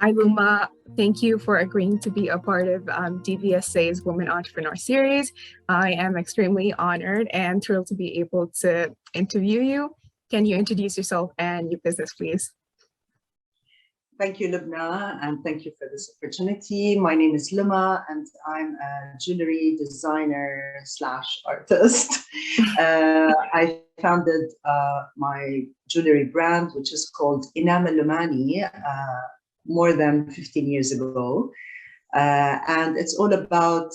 Hi, Luma. Thank you for agreeing to be a part of DBSA's Women Entrepreneur Series. I am extremely honored and thrilled to be able to interview you. Can you introduce yourself and your business, please? Thank you, Lubna, and thank you for this opportunity. My name is Luma, and I'm a jewelry designer slash artist. I founded my jewelry brand, which is called Inamullumani, more than 15 years ago. And it's all about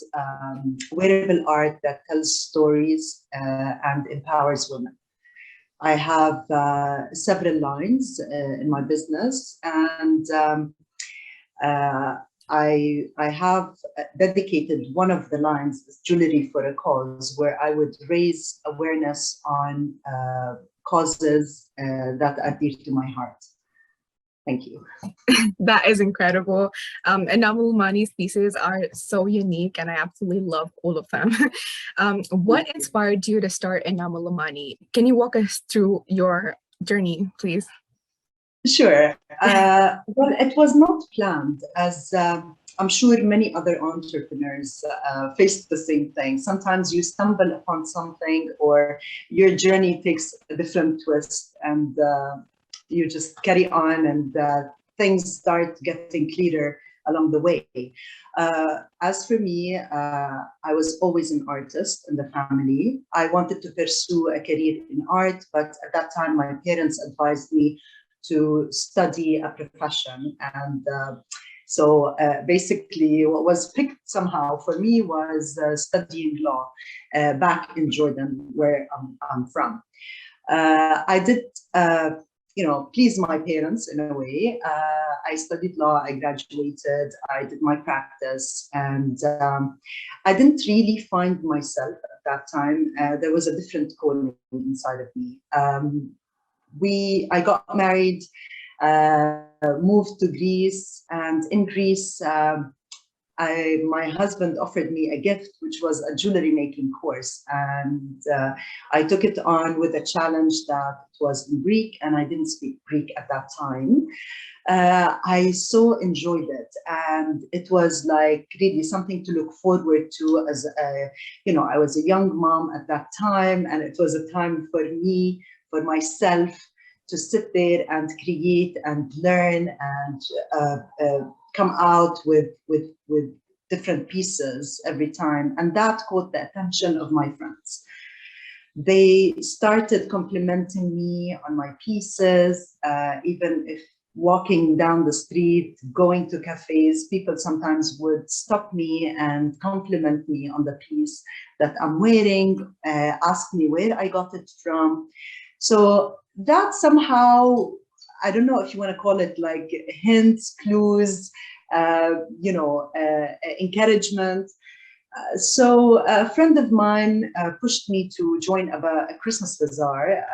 wearable art that tells stories and empowers women. I have several lines in my business, and I have dedicated one of the lines, Jewelry for a Cause, where I would raise awareness on causes that are dear to my heart. Thank you. That is incredible. Inamullumani's pieces are so unique, and I absolutely love all of them. What inspired you to start Inamullumani? Can you walk us through your journey, please? Sure. Well, it was not planned, as I'm sure many other entrepreneurs face the same thing. Sometimes you stumble upon something, or your journey takes a different twist, and you just carry on, and things start getting clearer along the way. As for me, I was always an artist in the family. I wanted to pursue a career in art, but at that time, my parents advised me to study a profession. And so basically, what was picked somehow for me was studying law back in Jordan, where I'm from. I did please my parents in a way. I studied law, I graduated, I did my practice, and I didn't really find myself at that time. There was a different calling inside of me. I got married, moved to Greece, and in Greece, my husband offered me a gift, which was a jewelry making course. And I took it on with a challenge that was in Greek, and I didn't speak Greek at that time. I so enjoyed it. And it was like really something to look forward to as I was a young mom at that time. And it was a time for me, for myself, to sit there and create and learn and come out with different pieces every time. And that caught the attention of my friends. They started complimenting me on my pieces, even if walking down the street, going to cafes, people sometimes would stop me and compliment me on the piece that I'm wearing, ask me where I got it from. So that somehow, I don't know if you want to call it like hints, clues, encouragement. So a friend of mine pushed me to join a Christmas bazaar,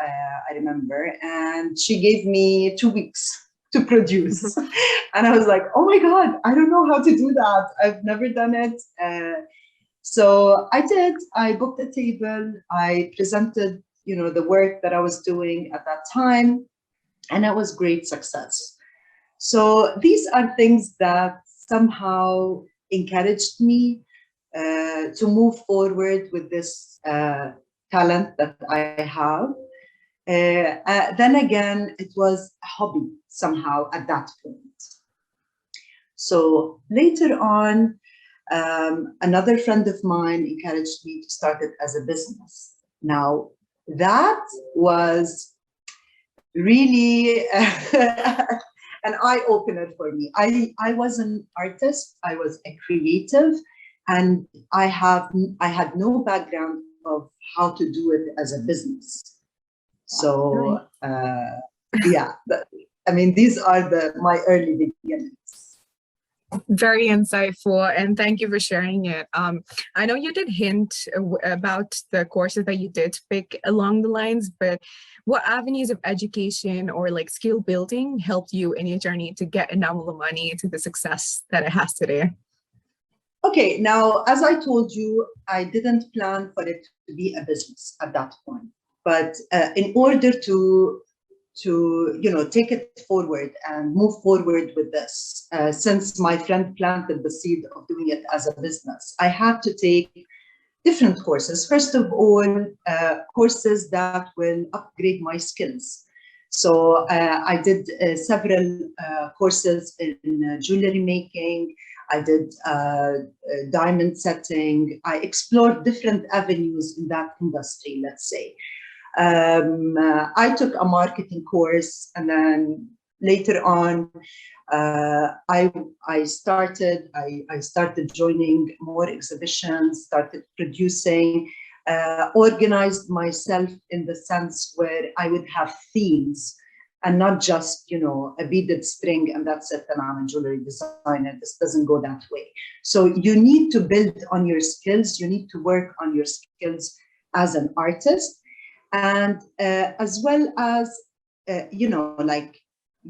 I remember, and she gave me 2 weeks to produce. And I was like, oh my God, I don't know how to do that. I've never done it. So I did. I booked a table. I presented, the work that I was doing at that time. And it was great success. So these are things that somehow encouraged me to move forward with this talent that I have. Then again, it was a hobby somehow at that point. So later on, another friend of mine encouraged me to start it as a business. Now, that was really an eye-opener for me. I was an artist, I was a creative, and I had no background of how to do it as a business. So these are my early beginnings. Very insightful, and thank you for sharing it. I know you did hint about the courses that you did pick along the lines, but what avenues of education or like skill building helped you in your journey to get Inamullumani to the success that it has today? Okay, now, as I told you, I didn't plan for it to be a business at that point. But in order to take it forward and move forward with this. Since my friend planted the seed of doing it as a business, I had to take different courses. First of all, courses that will upgrade my skills. So I did several courses in jewelry making. I did diamond setting. I explored different avenues in that industry, let's say. I took a marketing course, and then later on, I started joining more exhibitions, started producing, organized myself in the sense where I would have themes and not just, a beaded string and that's it, and I'm a jewelry designer. This doesn't go that way. So you need to build on your skills. You need to work on your skills as an artist. And as well as,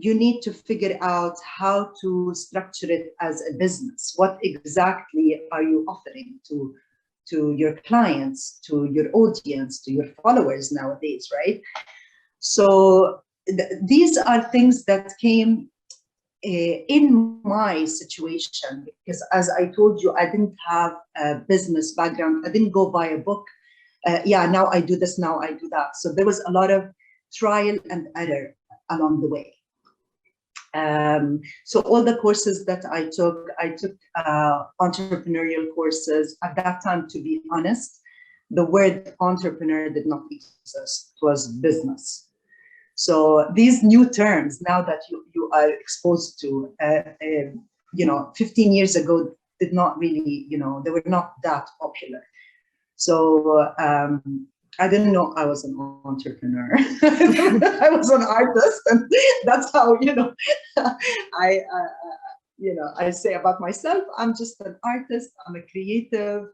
you need to figure out how to structure it as a business. What exactly are you offering to your clients, to your audience, to your followers nowadays, right? So these are things that came in my situation, because as I told you, I didn't have a business background. I didn't go buy a book. Now I do this, now I do that. So there was a lot of trial and error along the way. So all the courses that I took entrepreneurial courses. At that time, to be honest, the word entrepreneur did not exist. It was business. So these new terms, now that you are exposed to, 15 years ago, did not really, they were not that popular. So I didn't know I was an entrepreneur. I was an artist, and that's how I say about myself. I'm just an artist. I'm a creative.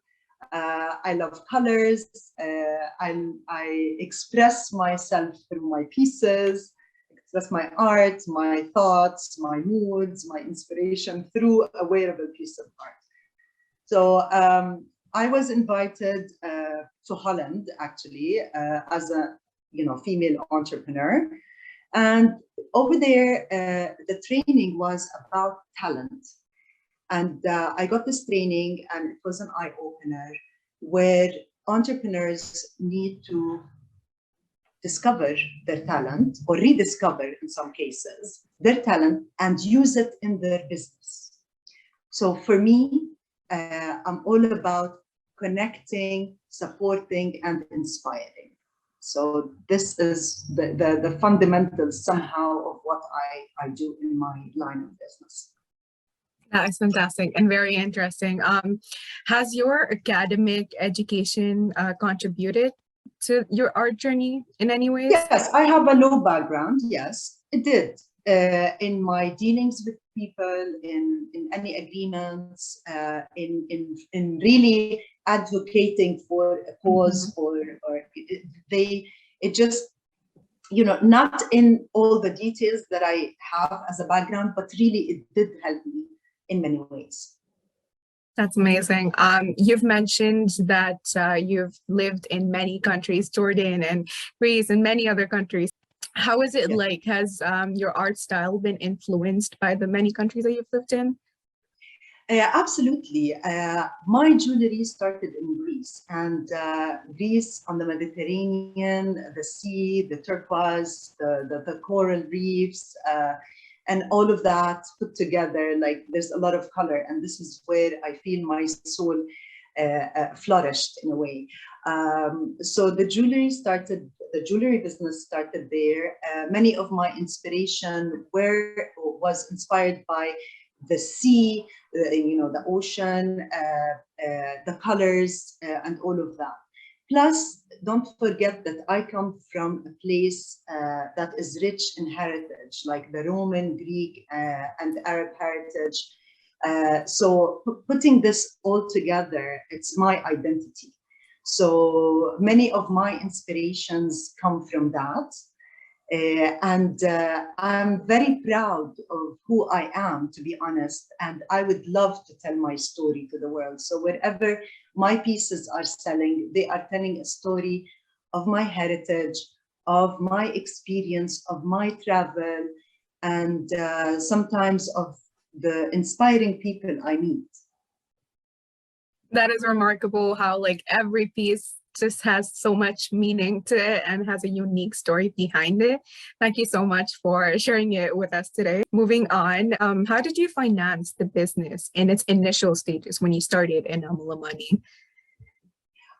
I love colors. I express myself through my pieces. Express my art, my thoughts, my moods, my inspiration through a wearable piece of art. So I was invited to Holland, actually, as a female entrepreneur. And over there, the training was about talent. And I got this training, and it was an eye-opener where entrepreneurs need to discover their talent, or rediscover in some cases, their talent and use it in their business. So for me, I'm all about connecting, supporting, and inspiring. So this is the fundamentals somehow of what I do in my line of business. That is fantastic and very interesting. Has your academic education contributed to your art journey in any ways? Yes, I have a law background. Yes, it did. In my dealings with people, in any agreements, in really advocating for a cause, it just, not in all the details that I have as a background, but really it did help me in many ways. That's amazing. You've mentioned that you've lived in many countries, Jordan and Greece and many other countries. How is it like? Has your art style been influenced by the many countries that you've lived in? Absolutely. My jewelry started in Greece, and Greece on the Mediterranean, the sea, the turquoise, the coral reefs, and all of that put together, like there's a lot of color, and this is where I feel my soul flourished in a way. So the jewelry business started there. Many of my inspiration was inspired by the sea, the ocean, the colors, and all of that. Plus, don't forget that I come from a place that is rich in heritage, like the Roman, Greek, and Arab heritage. So putting this all together, it's my identity. So many of my inspirations come from that. And I'm very proud of who I am, to be honest, and I would love to tell my story to the world. So wherever my pieces are selling, they are telling a story of my heritage, of my experience, of my travel, and sometimes of the inspiring people I meet. That is remarkable how like every piece just has so much meaning to it and has a unique story behind it. Thank you so much for sharing it with us today. Moving on, how did you finance the business in its initial stages when you started Inamullumani?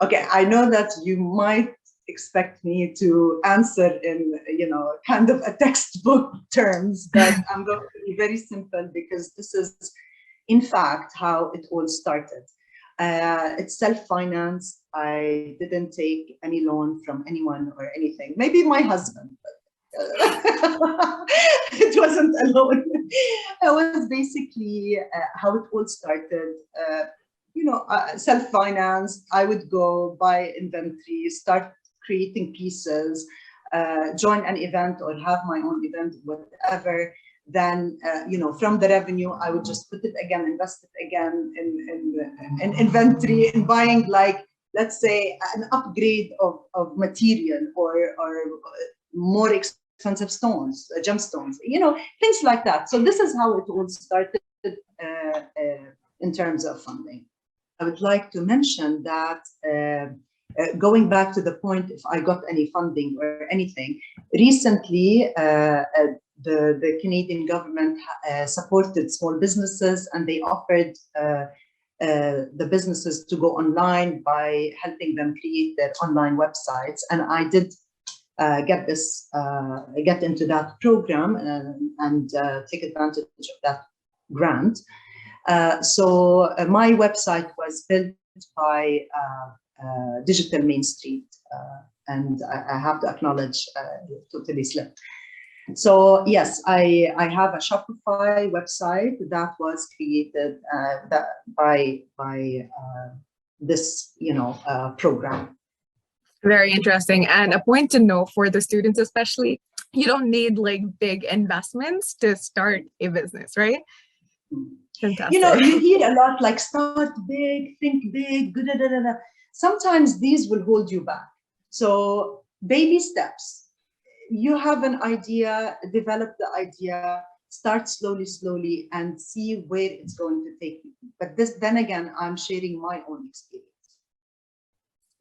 Okay, I know that you might expect me to answer in, kind of a textbook terms, but I'm going to be very simple because this is, in fact, how it all started. It's self-financed. I didn't take any loan from anyone or anything. Maybe my husband, but it wasn't a loan. It was basically how it all started. Self-financed. I would go buy inventory, start creating pieces, join an event or have my own event, whatever. Then, from the revenue, I would just put it again, invest it again in inventory, in buying, like, let's say, an upgrade of material or more expensive stones, gemstones, things like that. So this is how it all started in terms of funding. I would like to mention that going back to the point, if I got any funding or anything, recently, the Canadian government supported small businesses, and they offered the businesses to go online by helping them create their online websites. And I did get into that program and take advantage of that grant. So my website was built by Digital Main Street, and I have to acknowledge, totally slipped. So yes, I have a Shopify website that was created by this program. Very interesting. And a point to know for the students, especially, you don't need like big investments to start a business, right? Fantastic. You hear a lot like start big, think big, da, da, da, da. Sometimes these will hold you back. So baby steps. You have an idea, develop the idea, start slowly, and see where it's going to take you. But then again, I'm sharing my own experience.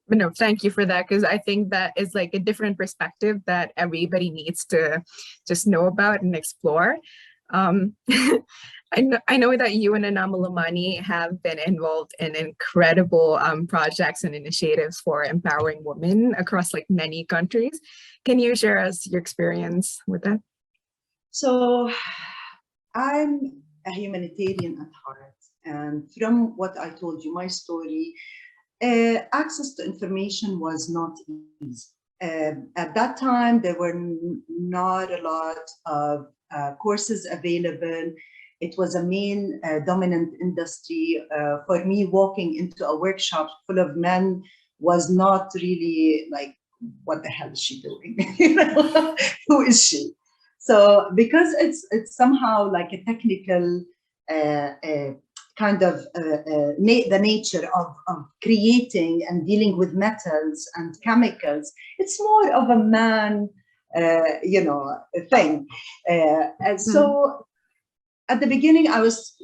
But no, thank you for that, because I think that is like a different perspective that everybody needs to just know about and explore. I know that you and Inamullumani have been involved in incredible projects and initiatives for empowering women across like many countries. Can you share us your experience with that? So I'm a humanitarian at heart. And from what I told you, my story, access to information was not easy. At that time, there were not a lot of courses available. It was a male dominant industry. For me, walking into a workshop full of men was not really like, what the hell is she doing? Who is she? So because it's somehow like a technical kind of the nature of creating and dealing with metals and chemicals, it's more of a man, thing. And so at the beginning, I was,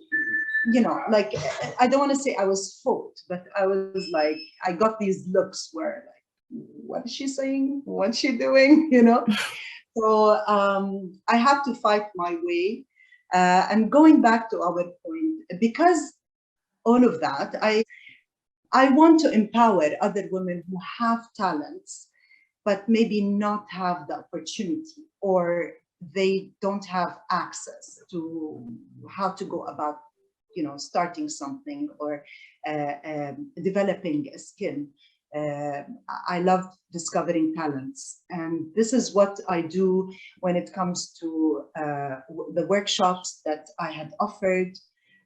like, I don't want to say I was fooled, but I was like, I got these looks where like, what is she saying? What's she doing? So I have to fight my way. And going back to our point, because all of that, I want to empower other women who have talents, but maybe not have the opportunity, or they don't have access to how to go about, starting something or developing a skill. I love discovering talents, and this is what I do when it comes to the workshops that I had offered.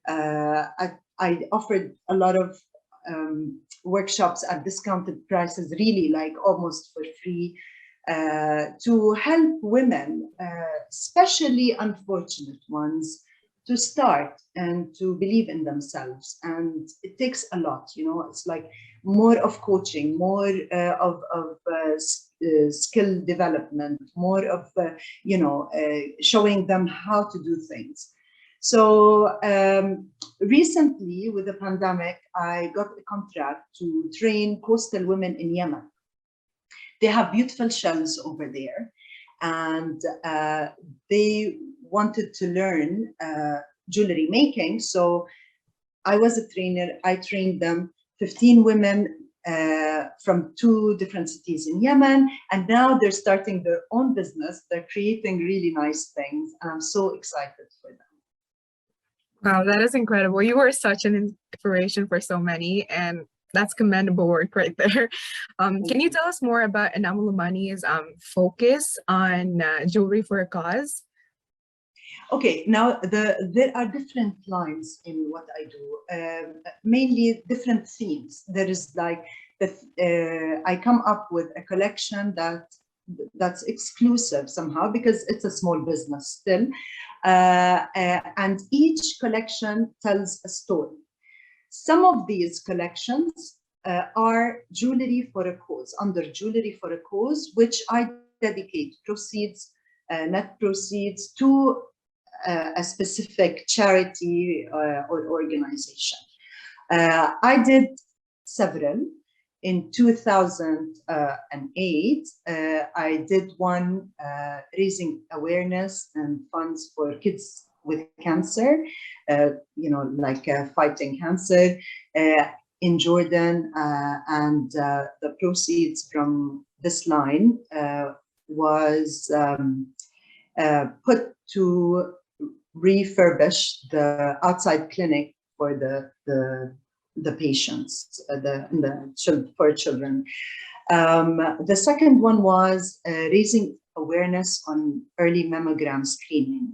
I offered a lot of workshops at discounted prices, really like almost for free, to help women, especially unfortunate ones, to start and to believe in themselves. And it takes a lot, it's like more of coaching, more of skill development, more of, showing them how to do things. So recently with the pandemic, I got a contract to train coastal women in Yemen. They have beautiful shells over there, and they wanted to learn jewelry making. So I was a trainer. I trained them, 15 women from 2 different cities in Yemen, and now they're starting their own business. They're creating really nice things, and I'm so excited for them. Wow, that is incredible. You were such an inspiration for so many, and that's commendable work right there. Can you tell us more about Inamullumani's focus on jewelry for a cause? Okay, now there are different lines in what I do, mainly different themes. There is like, I come up with a collection that's exclusive somehow because it's a small business still. And each collection tells a story. Some of these collections are jewelry for a cause, under jewelry for a cause, which I dedicate proceeds, net proceeds to a specific charity or organization. I did several. In 2008, I did one raising awareness and funds for kids with cancer, like fighting cancer in Jordan, and the proceeds from this line was put to refurbish the outside clinic for the patients, for children. The second one was raising awareness on early mammogram screening.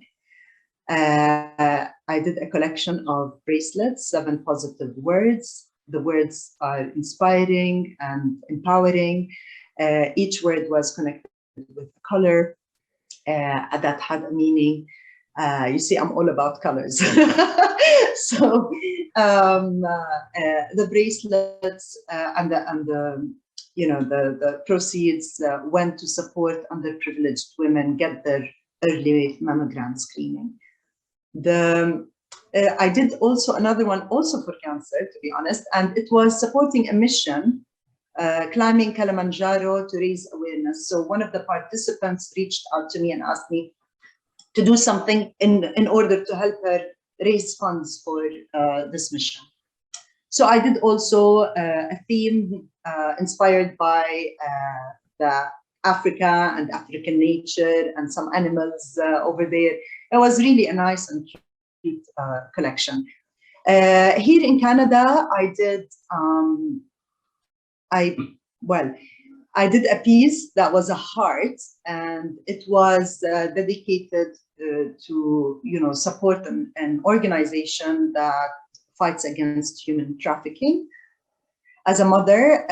I did a collection of bracelets, 7 positive words. The words are inspiring and empowering. Each word was connected with a color that had a meaning. You see, I'm all about colors. So the bracelets and the proceeds went to support underprivileged women get their early mammogram screening. I did also another one also for cancer, to be honest, and it was supporting a mission, climbing Kilimanjaro to raise awareness. So one of the participants reached out to me and asked me to do something in order to help her raise funds for this mission. So I did also a theme inspired by the Africa and African nature and some animals over there. It was really a nice and cute collection. Here in Canada, I did I did a piece that was a heart, and it was dedicated to support an organization that fights against human trafficking. As a mother,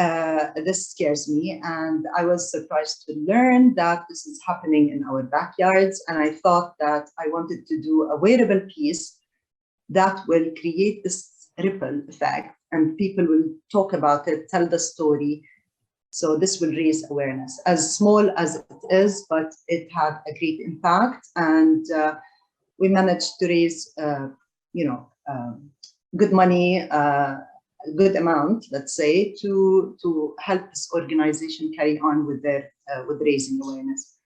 this scares me, and I was surprised to learn that this is happening in our backyards. And I thought that I wanted to do a wearable piece that will create this ripple effect, and people will talk about it, tell the story. So this will raise awareness, as small as it is, but it had a great impact. And we managed to raise, good money, good amount, let's say, to help this organization carry on with with raising awareness.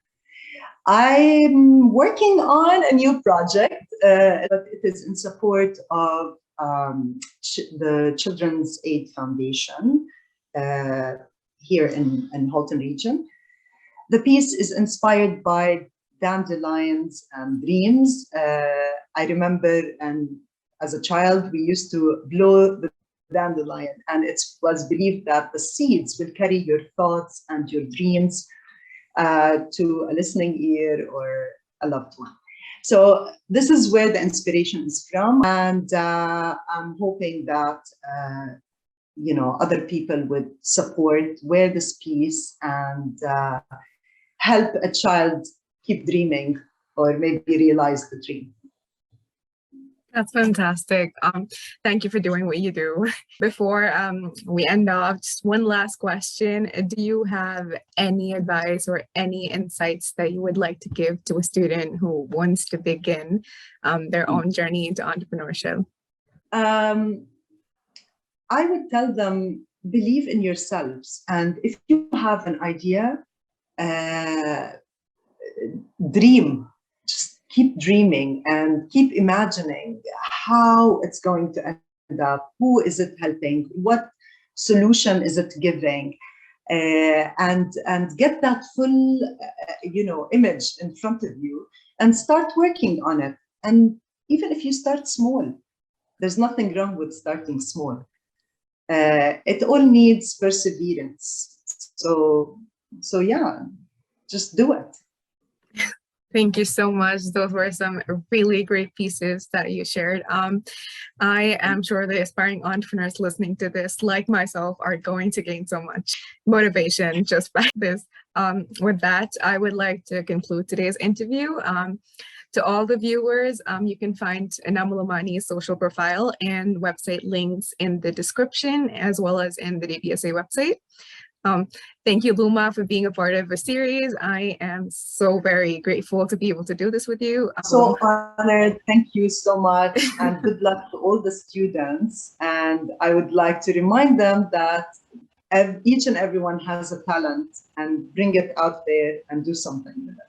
I'm working on a new project, but it is in support of the Children's Aid Foundation here in Halton region. The piece is inspired by dandelions and dreams. I remember, and as a child, we used to blow the dandelion, and it was believed that the seeds will carry your thoughts and your dreams to a listening ear or a loved one. So this is where the inspiration is from, and I'm hoping that other people would wear this piece and help a child keep dreaming, or maybe realize the dream. That's fantastic. Thank you for doing what you do. Before we end off, just one last question. Do you have any advice or any insights that you would like to give to a student who wants to begin their own journey into entrepreneurship? I would tell them, believe in yourselves. And if you have an idea, dream. Just keep dreaming and keep imagining how it's going to end up. Who is it helping? What solution is it giving? And get that full, image in front of you and start working on it. And even if you start small, there's nothing wrong with starting small. It all needs perseverance. So yeah, just do it. Thank you so much. Those were some really great pieces that you shared. I am sure the aspiring entrepreneurs listening to this, like myself, are going to gain so much motivation just by this. With that, I would like to conclude today's interview. To all the viewers, you can find Inamullumani's social profile and website links in the description, as well as in the DBSA website. Thank you, Luma, for being a part of the series. I am so very grateful to be able to do this with you. So honored. Thank you so much. And good luck to all the students. And I would like to remind them that each and everyone has a talent, and bring it out there and do something with it.